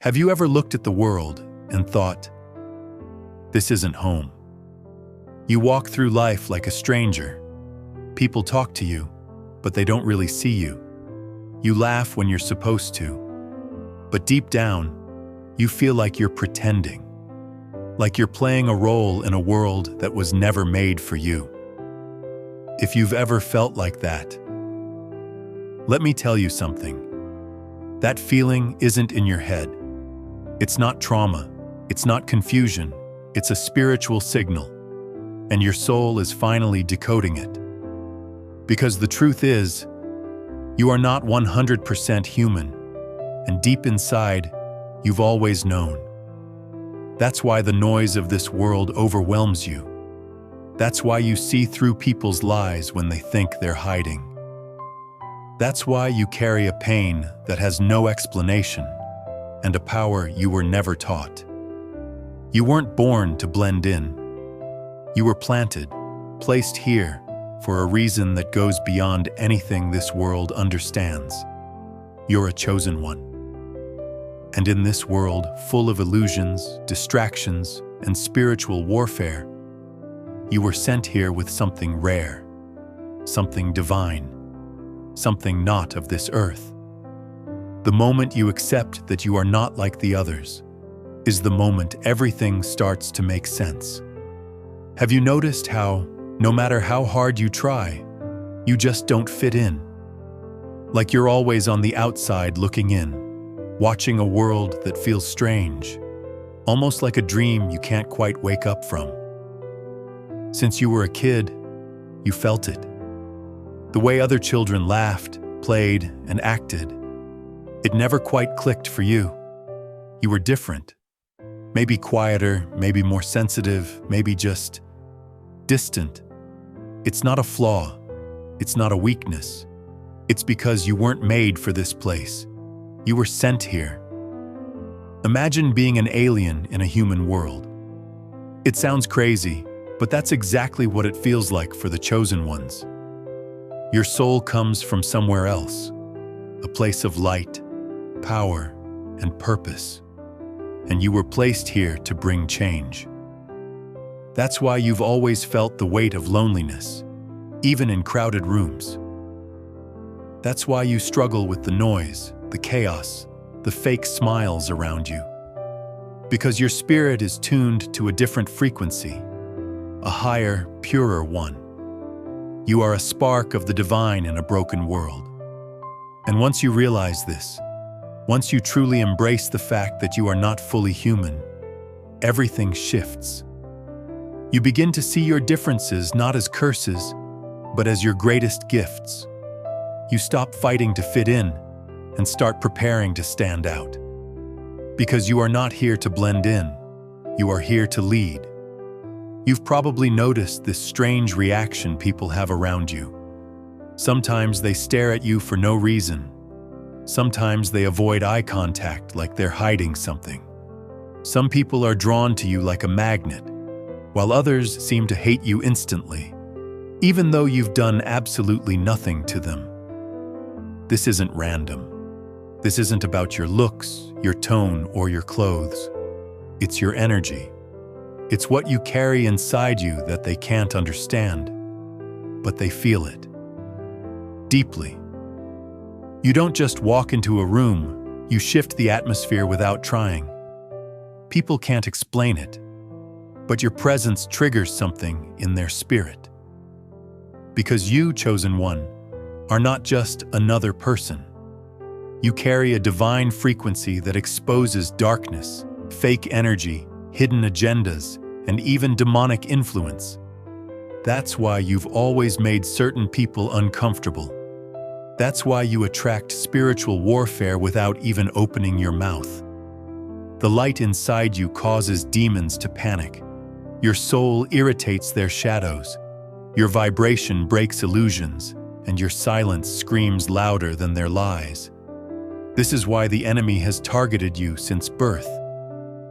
Have you ever looked at the world and thought, this isn't home? You walk through life like a stranger. People talk to you, but they don't really see you. You laugh when you're supposed to, but deep down, you feel like you're pretending, like you're playing a role in a world that was never made for you. If you've ever felt like that, let me tell you something. That feeling isn't in your head. It's not trauma. It's not confusion. It's a spiritual signal, and your soul is finally decoding it. Because the truth is, you are not 100% human, and deep inside, you've always known. That's why the noise of this world overwhelms you. That's why you see through people's lies when they think they're hiding. That's why you carry a pain that has no explanation and a power you were never taught. You weren't born to blend in. You were planted, placed here, for a reason that goes beyond anything this world understands. You're a chosen one. And in this world full of illusions, distractions, and spiritual warfare, you were sent here with something rare, something divine, something not of this earth. The moment you accept that you are not like the others is the moment everything starts to make sense. Have you noticed how, no matter how hard you try, you just don't fit in? Like you're always on the outside looking in, watching a world that feels strange, almost like a dream you can't quite wake up from. Since you were a kid, you felt it. The way other children laughed, played, and acted, it never quite clicked for you. You were different. Maybe quieter, maybe more sensitive, maybe just distant. It's not a flaw. It's not a weakness. It's because you weren't made for this place. You were sent here. Imagine being an alien in a human world. It sounds crazy, but that's exactly what it feels like for the chosen ones. Your soul comes from somewhere else, a place of light, power, and purpose, and you were placed here to bring change. That's why you've always felt the weight of loneliness, even in crowded rooms. That's why you struggle with the noise, the chaos, the fake smiles around you. Because your spirit is tuned to a different frequency, a higher, purer one. You are a spark of the divine in a broken world. And once you realize this, once you truly embrace the fact that you are not fully human, everything shifts. You begin to see your differences not as curses, but as your greatest gifts. You stop fighting to fit in and start preparing to stand out. Because you are not here to blend in, you are here to lead. You've probably noticed this strange reaction people have around you. Sometimes they stare at you for no reason. Sometimes they avoid eye contact like they're hiding something. Some people are drawn to you like a magnet, while others seem to hate you instantly, even though you've done absolutely nothing to them. This isn't random. This isn't about your looks, your tone, or your clothes. It's your energy. It's what you carry inside you that they can't understand, but they feel it deeply. You don't just walk into a room, you shift the atmosphere without trying. People can't explain it, but your presence triggers something in their spirit. Because you, chosen one, are not just another person. You carry a divine frequency that exposes darkness, fake energy, hidden agendas, and even demonic influence. That's why you've always made certain people uncomfortable. That's why you attract spiritual warfare without even opening your mouth. The light inside you causes demons to panic. Your soul irritates their shadows. Your vibration breaks illusions, and your silence screams louder than their lies. This is why the enemy has targeted you since birth.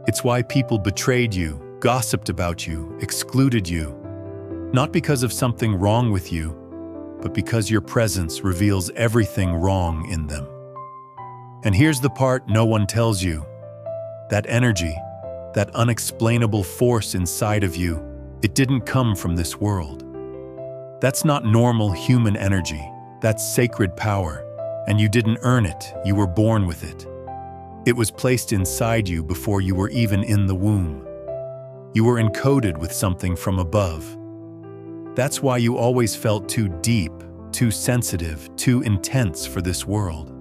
It's why people betrayed you, gossiped about you, excluded you. Not because of something wrong with you, but because your presence reveals everything wrong in them. And here's the part no one tells you. That energy, that unexplainable force inside of you, it didn't come from this world. That's not normal human energy. That's sacred power, and you didn't earn it, you were born with it. It was placed inside you before you were even in the womb. You were encoded with something from above. That's why you always felt too deep, too sensitive, too intense for this world.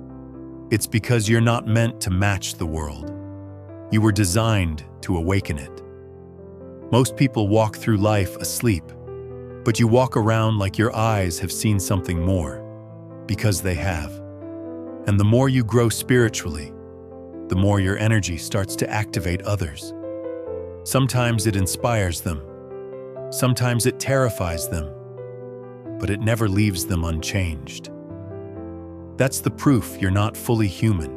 It's because you're not meant to match the world. You were designed to awaken it. Most people walk through life asleep, but you walk around like your eyes have seen something more, because they have. And the more you grow spiritually, the more your energy starts to activate others. Sometimes it inspires them. Sometimes it terrifies them. But it never leaves them unchanged. That's the proof you're not fully human.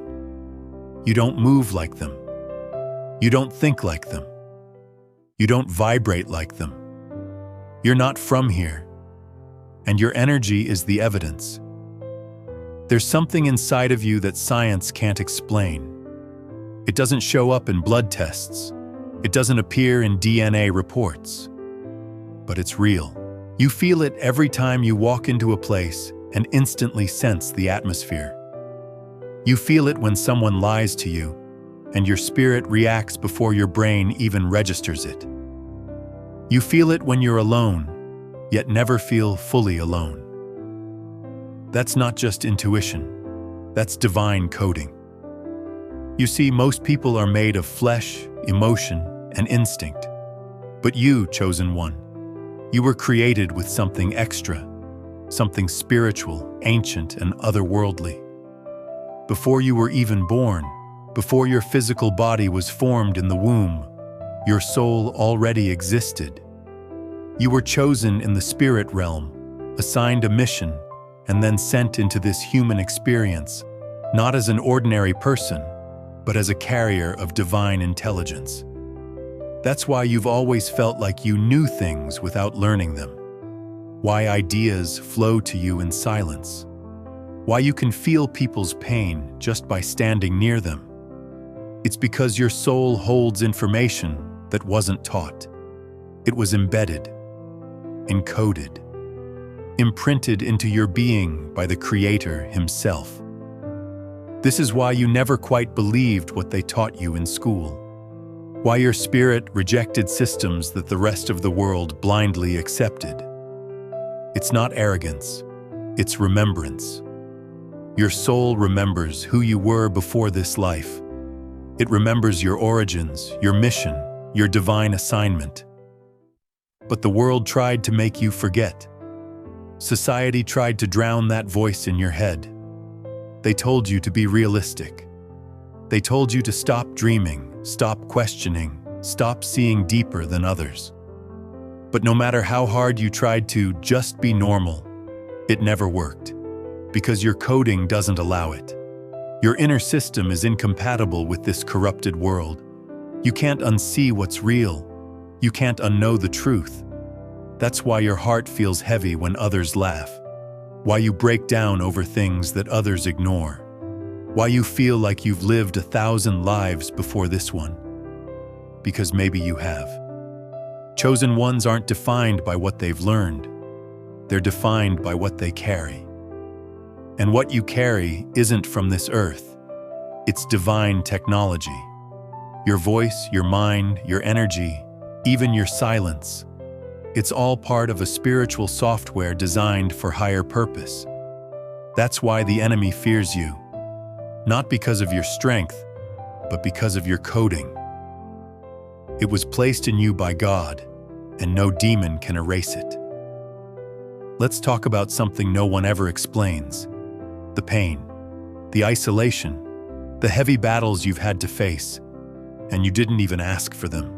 You don't move like them. You don't think like them. You don't vibrate like them. You're not from here. And your energy is the evidence. There's something inside of you that science can't explain. It doesn't show up in blood tests. It doesn't appear in DNA reports. But it's real. You feel it every time you walk into a place and instantly sense the atmosphere. You feel it when someone lies to you, and your spirit reacts before your brain even registers it. You feel it when you're alone, yet never feel fully alone. That's not just intuition, that's divine coding. You see, most people are made of flesh, emotion, and instinct. But you, chosen one, you were created with something extra, something spiritual, ancient, and otherworldly. Before you were even born, before your physical body was formed in the womb, your soul already existed. You were chosen in the spirit realm, assigned a mission, and then sent into this human experience, not as an ordinary person, but as a carrier of divine intelligence. That's why you've always felt like you knew things without learning them. Why ideas flow to you in silence. Why you can feel people's pain just by standing near them. It's because your soul holds information that wasn't taught. It was embedded, encoded, imprinted into your being by the Creator Himself. This is why you never quite believed what they taught you in school. Why your spirit rejected systems that the rest of the world blindly accepted. It's not arrogance, it's remembrance. Your soul remembers who you were before this life. It remembers your origins, your mission, your divine assignment. But the world tried to make you forget. Society tried to drown that voice in your head. They told you to be realistic. They told you to stop dreaming, stop questioning, stop seeing deeper than others. But no matter how hard you tried to just be normal, it never worked, because your coding doesn't allow it. Your inner system is incompatible with this corrupted world. You can't unsee what's real. You can't unknow the truth. That's why your heart feels heavy when others laugh. Why you break down over things that others ignore. Why you feel like you've lived 1,000 lives before this one. Because maybe you have. Chosen ones aren't defined by what they've learned. They're defined by what they carry. And what you carry isn't from this earth. It's divine technology. Your voice, your mind, your energy, even your silence. It's all part of a spiritual software designed for higher purpose. That's why the enemy fears you. Not because of your strength, but because of your coding. It was placed in you by God, and no demon can erase it. Let's talk about something no one ever explains. The pain, the isolation, the heavy battles you've had to face, and you didn't even ask for them.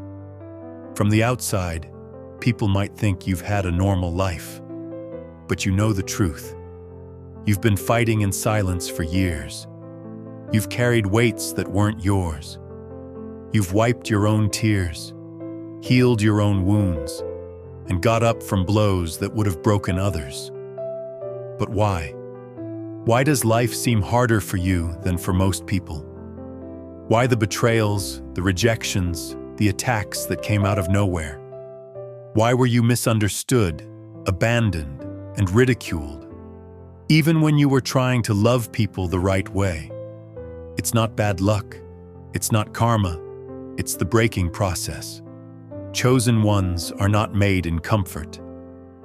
From the outside, people might think you've had a normal life, but you know the truth. You've been fighting in silence for years. You've carried weights that weren't yours. You've wiped your own tears, healed your own wounds, and got up from blows that would have broken others. But why? Why does life seem harder for you than for most people? Why the betrayals, the rejections, the attacks that came out of nowhere? Why were you misunderstood, abandoned, and ridiculed, even when you were trying to love people the right way? It's not bad luck. It's not karma. It's the breaking process. Chosen ones are not made in comfort.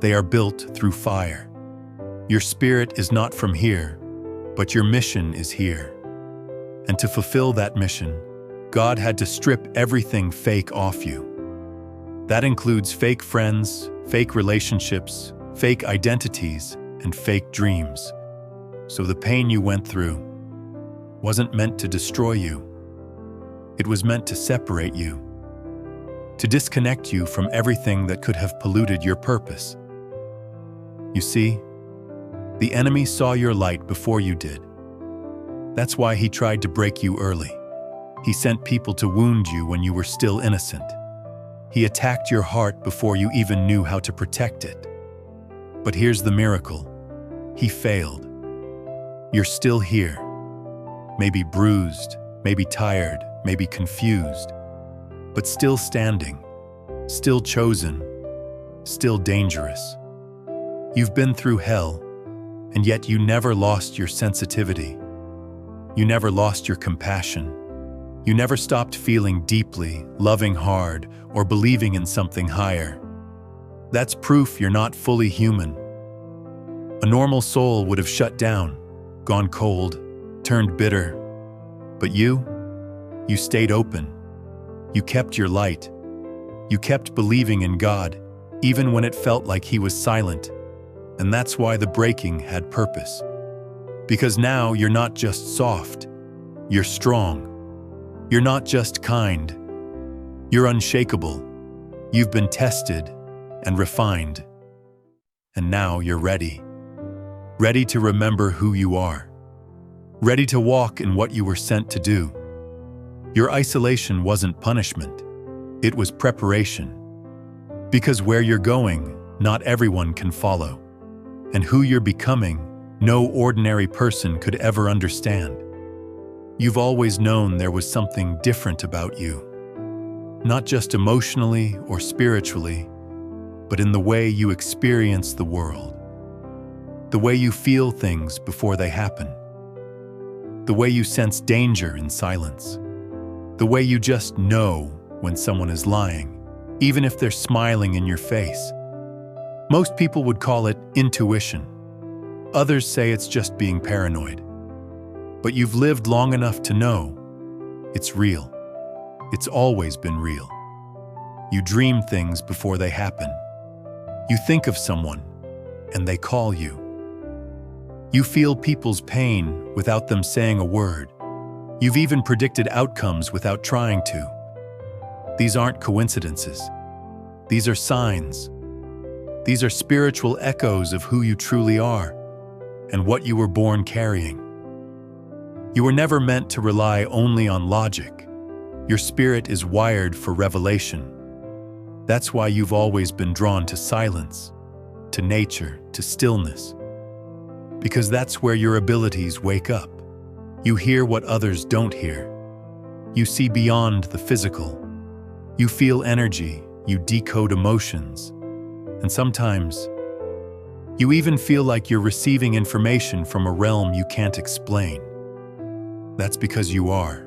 They are built through fire. Your spirit is not from here, but your mission is here. And to fulfill that mission, God had to strip everything fake off you. That includes fake friends, fake relationships, fake identities, and fake dreams. So the pain you went through wasn't meant to destroy you. It was meant to separate you, to disconnect you from everything that could have polluted your purpose. You see, the enemy saw your light before you did. That's why he tried to break you early. He sent people to wound you when you were still innocent. He attacked your heart before you even knew how to protect it. But here's the miracle. He failed. You're still here. Maybe bruised, maybe tired, maybe confused, but still standing, still chosen, still dangerous. You've been through hell, and yet you never lost your sensitivity. You never lost your compassion. You never stopped feeling deeply, loving hard, or believing in something higher. That's proof you're not fully human. A normal soul would have shut down, gone cold, turned bitter. But you stayed open. You kept your light. You kept believing in God, even when it felt like He was silent. And that's why the breaking had purpose. Because now you're not just soft, you're strong. You're not just kind, you're unshakable. You've been tested and refined. And now you're ready. Ready to remember who you are. Ready to walk in what you were sent to do. Your isolation wasn't punishment, it was preparation. Because where you're going, not everyone can follow. And who you're becoming, no ordinary person could ever understand. You've always known there was something different about you. Not just emotionally or spiritually, but in the way you experience the world. The way you feel things before they happen. The way you sense danger in silence. The way you just know when someone is lying, even if they're smiling in your face. Most people would call it intuition. Others say it's just being paranoid. But you've lived long enough to know it's real. It's always been real. You dream things before they happen. You think of someone, and they call you. You feel people's pain without them saying a word. You've even predicted outcomes without trying to. These aren't coincidences. These are signs. These are spiritual echoes of who you truly are and what you were born carrying. You were never meant to rely only on logic. Your spirit is wired for revelation. That's why you've always been drawn to silence, to nature, to stillness. Because that's where your abilities wake up. You hear what others don't hear. You see beyond the physical. You feel energy, you decode emotions. And sometimes, you even feel like you're receiving information from a realm you can't explain. That's because you are.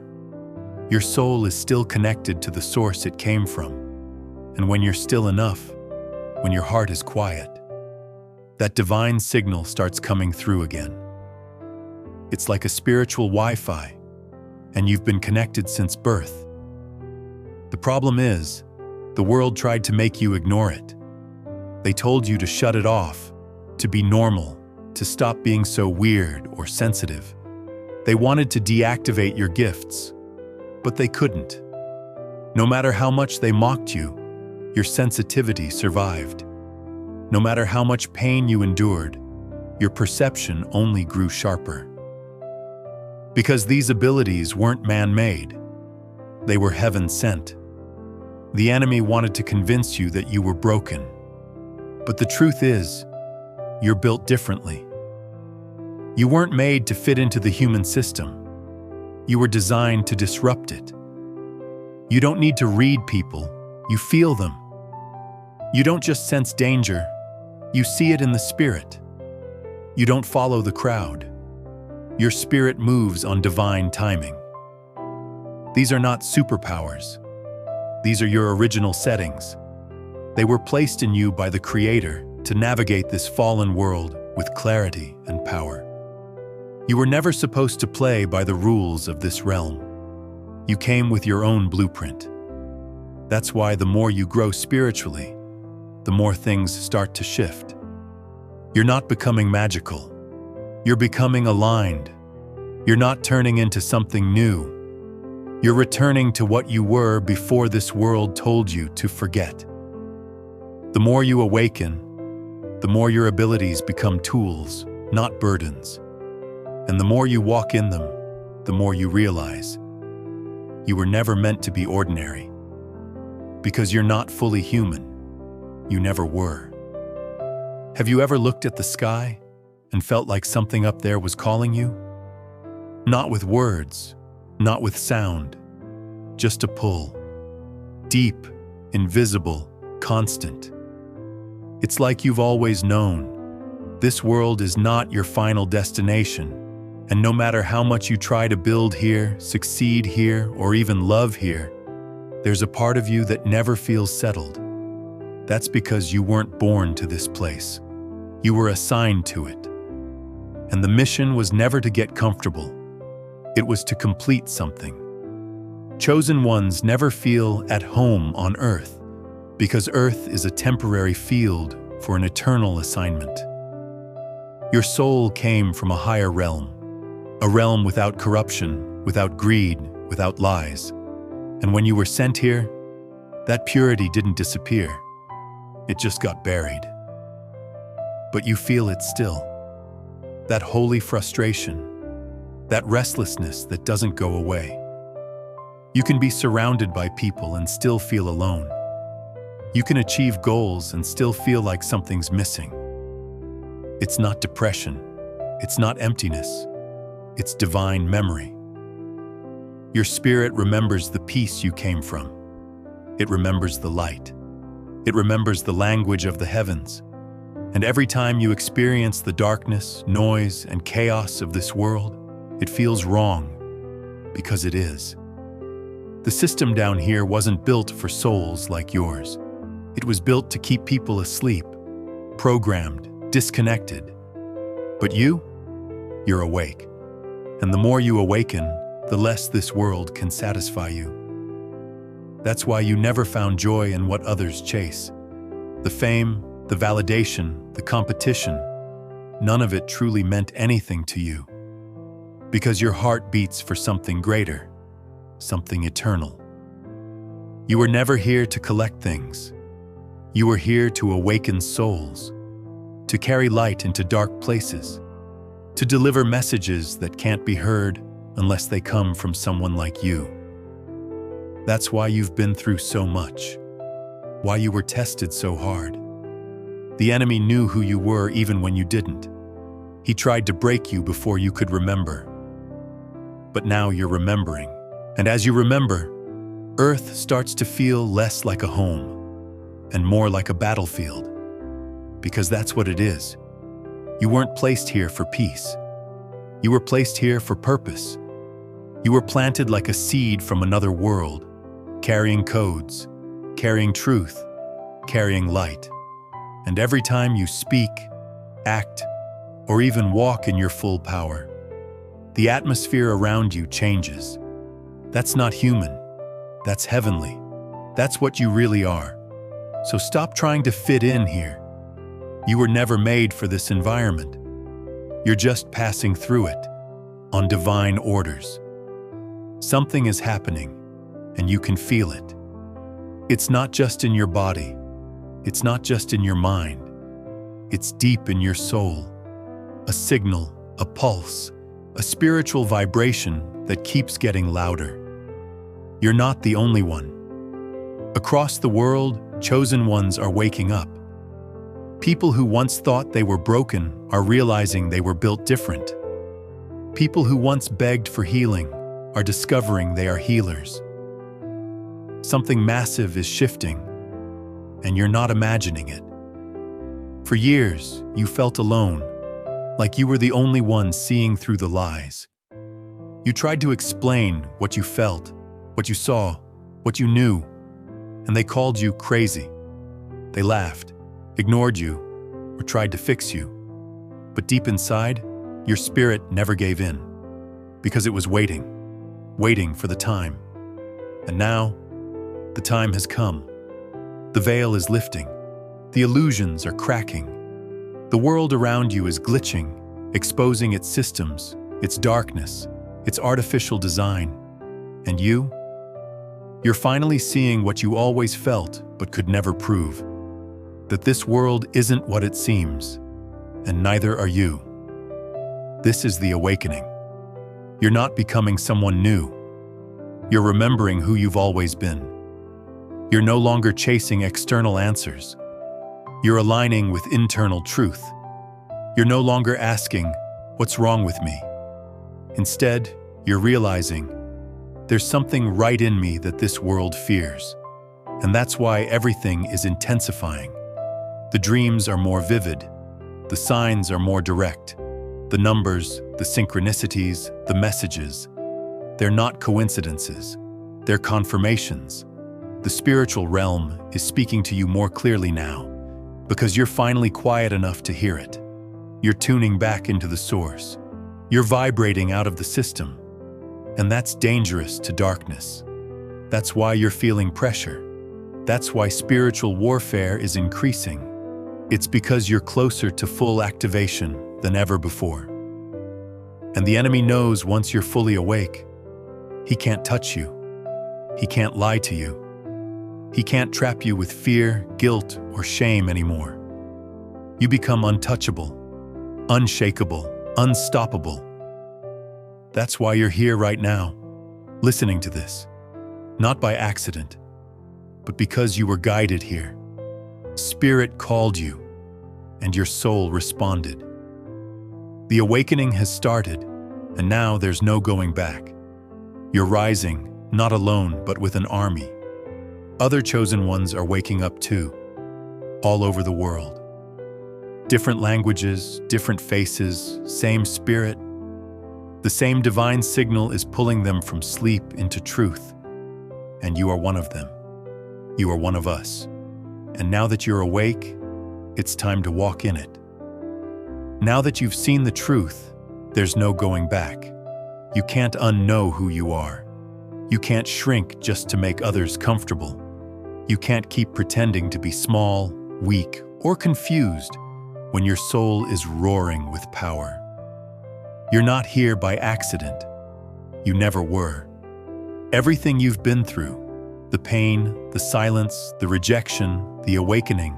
Your soul is still connected to the source it came from. And when you're still enough, when your heart is quiet, that divine signal starts coming through again. It's like a spiritual Wi-Fi, and you've been connected since birth. The problem is, the world tried to make you ignore it. They told you to shut it off, to be normal, to stop being so weird or sensitive. They wanted to deactivate your gifts, but they couldn't. No matter how much they mocked you, your sensitivity survived. No matter how much pain you endured, your perception only grew sharper. Because these abilities weren't man-made, they were heaven-sent. The enemy wanted to convince you that you were broken. But the truth is, you're built differently. You weren't made to fit into the human system. You were designed to disrupt it. You don't need to read people, you feel them. You don't just sense danger, you see it in the spirit. You don't follow the crowd. Your spirit moves on divine timing. These are not superpowers. These are your original settings. They were placed in you by the Creator to navigate this fallen world with clarity and power. You were never supposed to play by the rules of this realm. You came with your own blueprint. That's why the more you grow spiritually, the more things start to shift. You're not becoming magical. You're becoming aligned. You're not turning into something new. You're returning to what you were before this world told you to forget. The more you awaken, the more your abilities become tools, not burdens. And the more you walk in them, the more you realize you were never meant to be ordinary. Because you're not fully human. You never were. Have you ever looked at the sky and felt like something up there was calling you? Not with words, not with sound, just a pull. Deep, invisible, constant. It's like you've always known. This world is not your final destination. And no matter how much you try to build here, succeed here, or even love here, there's a part of you that never feels settled. That's because you weren't born to this place. You were assigned to it. And the mission was never to get comfortable. It was to complete something. Chosen ones never feel at home on Earth, because Earth is a temporary field for an eternal assignment. Your soul came from a higher realm. A realm without corruption, without greed, without lies. And when you were sent here, that purity didn't disappear. It just got buried. But you feel it still. That holy frustration, that restlessness that doesn't go away. You can be surrounded by people and still feel alone. You can achieve goals and still feel like something's missing. It's not depression. It's not emptiness. It's divine memory. Your spirit remembers the peace you came from. It remembers the light. It remembers the language of the heavens. And every time you experience the darkness, noise, and chaos of this world, it feels wrong, because it is. The system down here wasn't built for souls like yours. It was built to keep people asleep, programmed, disconnected. But you're awake. And the more you awaken, the less this world can satisfy you. That's why you never found joy in what others chase. The fame, the validation, the competition, none of it truly meant anything to you. Because your heart beats for something greater, something eternal. You were never here to collect things. You were here to awaken souls, to carry light into dark places, to deliver messages that can't be heard unless they come from someone like you. That's why you've been through so much, why you were tested so hard. The enemy knew who you were even when you didn't. He tried to break you before you could remember. But now you're remembering. And as you remember, Earth starts to feel less like a home and more like a battlefield. Because that's what it is. You weren't placed here for peace. You were placed here for purpose. You were planted like a seed from another world, carrying codes, carrying truth, carrying light. And every time you speak, act, or even walk in your full power, the atmosphere around you changes. That's not human. That's heavenly. That's what you really are. So stop trying to fit in here. You were never made for this environment. You're just passing through it, on divine orders. Something is happening, and you can feel it. It's not just in your body. It's not just in your mind. It's deep in your soul. A signal, a pulse, a spiritual vibration that keeps getting louder. You're not the only one. Across the world, chosen ones are waking up. People who once thought they were broken are realizing they were built different. People who once begged for healing are discovering they are healers. Something massive is shifting, and you're not imagining it. For years, you felt alone, like you were the only one seeing through the lies. You tried to explain what you felt, what you saw, what you knew, and they called you crazy. They laughed, ignored you, or tried to fix you. But deep inside, your spirit never gave in, because it was waiting for the time. And now, the time has come. The veil is lifting. The illusions are cracking. The world around you is glitching, exposing its systems, its darkness, its artificial design. And you're finally seeing what you always felt but could never prove. That this world isn't what it seems, and neither are you. This is the awakening. You're not becoming someone new. You're remembering who you've always been. You're no longer chasing external answers. You're aligning with internal truth. You're no longer asking, "What's wrong with me?" Instead, you're realizing, there's something right in me that this world fears. And that's why everything is intensifying. The dreams are more vivid. The signs are more direct. The numbers, the synchronicities, the messages. They're not coincidences. They're confirmations. The spiritual realm is speaking to you more clearly now, because you're finally quiet enough to hear it. You're tuning back into the source. You're vibrating out of the system. And that's dangerous to darkness. That's why you're feeling pressure. That's why spiritual warfare is increasing. It's because you're closer to full activation than ever before. And the enemy knows once you're fully awake, he can't touch you. He can't lie to you. He can't trap you with fear, guilt, or shame anymore. You become untouchable, unshakable, unstoppable. That's why you're here right now, listening to this. Not by accident, but because you were guided here. Spirit called you, and your soul responded. The awakening has started, and now there's no going back. You're rising, not alone, but with an army. Other chosen ones are waking up too, all over the world. Different languages, different faces, same spirit. The same divine signal is pulling them from sleep into truth. And you are one of them. You are one of us. And now that you're awake, it's time to walk in it. Now that you've seen the truth, there's no going back. You can't unknow who you are. You can't shrink just to make others comfortable. You can't keep pretending to be small, weak, or confused when your soul is roaring with power. You're not here by accident. You never were. Everything you've been through, the pain, the silence, the rejection, the awakening,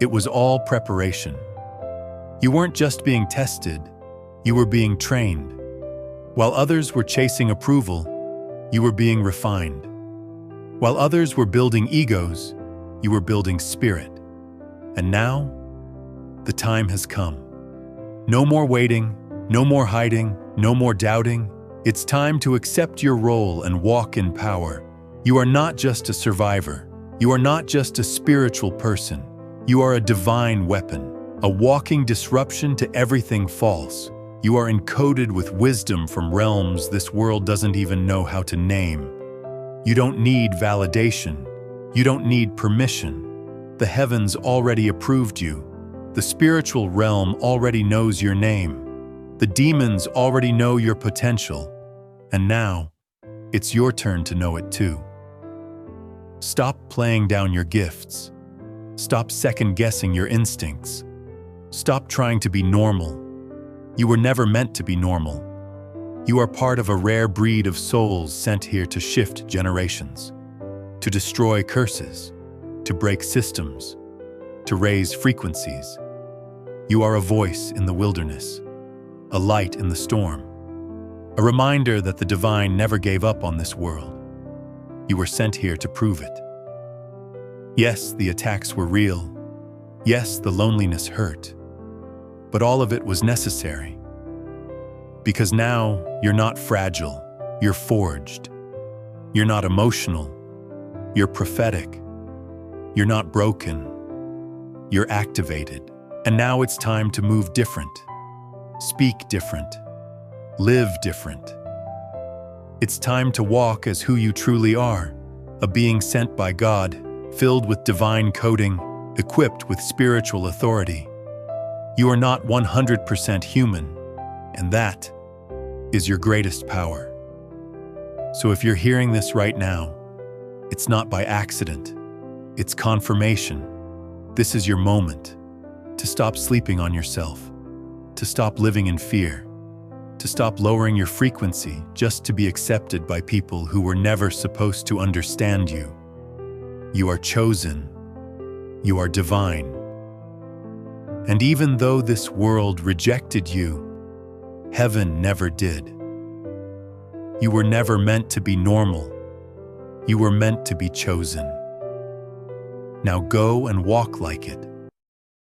it was all preparation. You weren't just being tested, you were being trained. While others were chasing approval, you were being refined. While others were building egos, you were building spirit. And now, the time has come. No more waiting, no more hiding, no more doubting. It's time to accept your role and walk in power. You are not just a survivor. You are not just a spiritual person. You are a divine weapon, a walking disruption to everything false. You are encoded with wisdom from realms this world doesn't even know how to name. You don't need validation. You don't need permission. The heavens already approved you. The spiritual realm already knows your name. The demons already know your potential. And now, it's your turn to know it too. Stop playing down your gifts. Stop second-guessing your instincts. Stop trying to be normal. You were never meant to be normal. You are part of a rare breed of souls sent here to shift generations, to destroy curses, to break systems, to raise frequencies. You are a voice in the wilderness, a light in the storm, a reminder that the divine never gave up on this world. You were sent here to prove it. Yes, the attacks were real. Yes, the loneliness hurt. But all of it was necessary. Because now, you're not fragile. You're forged. You're not emotional. You're prophetic. You're not broken. You're activated. And now it's time to move different. Speak different. Live different. It's time to walk as who you truly are, a being sent by God, filled with divine coding, equipped with spiritual authority. You are not 100% human, and that is your greatest power. So if you're hearing this right now, it's not by accident. It's confirmation. This is your moment to stop sleeping on yourself, to stop living in fear, to stop lowering your frequency just to be accepted by people who were never supposed to understand you. You are chosen. You are divine. And even though this world rejected you, heaven never did. You were never meant to be normal. You were meant to be chosen. Now go and walk like it.